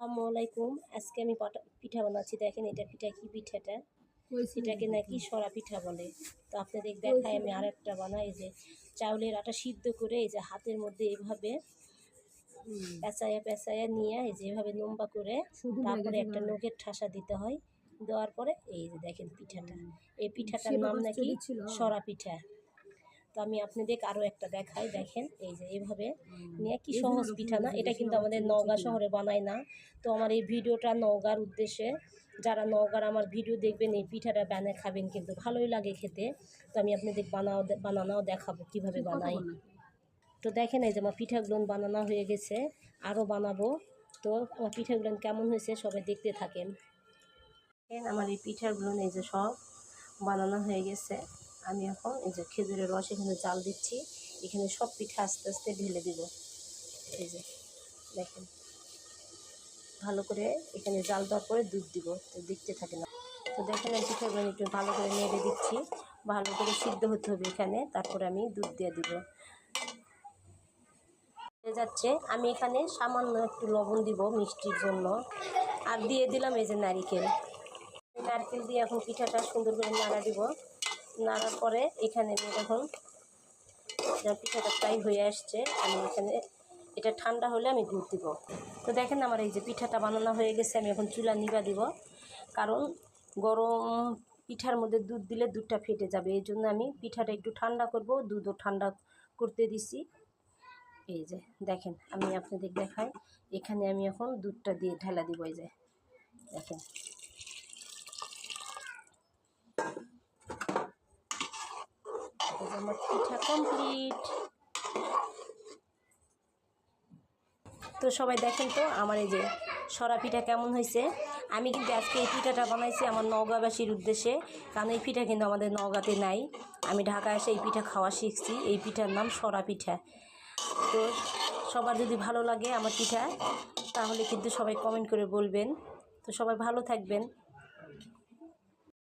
আসসালামু আলাইকুম। আজকে আমি পিঠা বানাচ্ছি। দেখেন এটা পিঠা, কি পিঠাটা? এটাকে নাকি সরা পিঠা বলে। তো আপনাদের দেখাই আমি আরেকটা বানাই। এই যে চাউলের আটা সিদ্ধ করে এই যে হাতের মধ্যে এইভাবে পেঁচাইয়া নিয়ে এই যে এভাবে লম্বা করে তারপরে একটা নখের ঠাসা দিতে হয়। দেওয়ার পরে এই যে দেখেন পিঠাটা, এই পিঠাটার নাম নাকি সরা পিঠা। তো আমি আপনাদের আরও একটা দেখাই। দেখেন এই যে এইভাবে নিয়ে, কি সহজ পিঠা না? এটা কিন্তু আমাদের নওগাঁ শহরে বানায় না। তো আমার এই ভিডিওটা নওগাঁর উদ্দেশ্যে, যারা নওগাঁর আমার ভিডিও দেখবেন এই পিঠাটা বানিয়ে খাবেন, কিন্তু ভালোই লাগে খেতে। তো আমি আপনাদের বানানোও দেখাবো কীভাবে বানাই। তো দেখেন এই যে আমার পিঠাগুলো বানানো হয়ে গেছে, আরও বানাবো। তো আমার পিঠাগুলো কেমন হয়েছে সবাই দেখতে থাকেন। আমার এই পিঠাগুলো এই যে সব বানানো হয়ে গেছে। আমি এখন এই যে খেজুরের রস এখানে জাল দিচ্ছি। এখানে সব পিঠা আস্তে আস্তে ঢেলে দিব। এই যে দেখেন, ভালো করে এখানে জাল দেওয়ার পরে দুধ দিব। তো দেখতে থাকে না। তো দেখেন এই পিঠাগুলো একটু ভালো করে নেড়ে দিচ্ছি। ভালো করে সিদ্ধ হতে হবে এখানে, তারপরে আমি দুধ দিয়ে দিব। হয়ে যাচ্ছে, আমি এখানে সামান্য একটু লবণ দিব মিষ্টির জন্য, আর দিয়ে দিলাম এই যে নারকেল। নারকেল দিয়ে এখন পিঠাটা সুন্দর করে নাড়া দিব। নাড়ার পরে এখানে আমি এখন পিঠাটা প্রায় হয়ে আসছে। আমি এখানে এটা ঠান্ডা হলে আমি দুধ দিব। তো দেখেন আমার এই যে পিঠাটা বানানো হয়ে গেছে। আমি এখন চুলা নিভা দিব, কারণ গরম পিঠার মধ্যে দুধ দিলে দুধটা ফেটে যাবে। এই জন্য আমি পিঠাটা একটু ঠান্ডা করব, দুধও ঠান্ডা করতে দিছি। এই যে দেখেন, আমি আপনাদের দেখাই। এখানে আমি এখন দুধটা দিয়ে ঢেলা দিব। এই যে দেখেন, আমার পিঠা কমপ্লিট। তো সবাই দেখেন তো আমার এই যে সরা পিঠা কেমন হয়েছে। আমি কিন্তু আজকে এই পিঠাটা বানাইছি আমার নওগাঁবাসীর উদ্দেশ্যে, কারণ এই পিঠা কিন্তু আমাদের নওগাঁতে নাই। আমি ঢাকায় এসে এই পিঠা খাওয়া শিখছি। এই পিঠার নাম সরা পিঠা। তো সবার যদি ভালো লাগে আমার পিঠা, তাহলে কিন্তু সবাই কমেন্ট করে বলবেন। তো সবাই ভালো থাকবেন।